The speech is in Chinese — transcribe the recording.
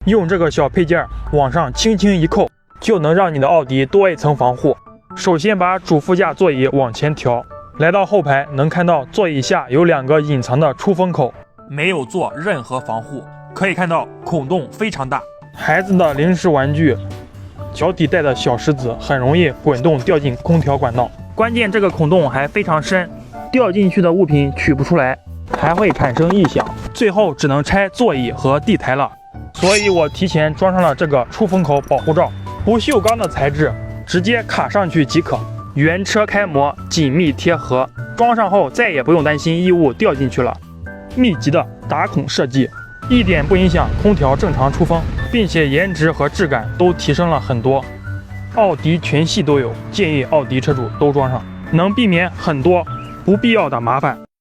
用这个小配件往上轻轻一扣，就能让你的奥迪多一层防护。首先把主副驾座椅往前调，来到后排能看到座椅下有2个隐藏的出风口，没有做任何防护，可以看到孔洞非常大。孩子的零食玩具、脚底带的小石子很容易滚动掉进空调管道，关键这个孔洞还非常深，掉进去的物品取不出来，还会产生异响，最后只能拆座椅和地台了。所以我提前装上了这个出风口保护罩，不锈钢的材质，直接卡上去即可。原车开模紧密贴合，装上后再也不用担心异物掉进去了。密集的打孔设计，一点不影响空调正常出风，并且颜值和质感都提升了很多。奥迪全系都有，建议奥迪车主都装上，能避免很多不必要的麻烦。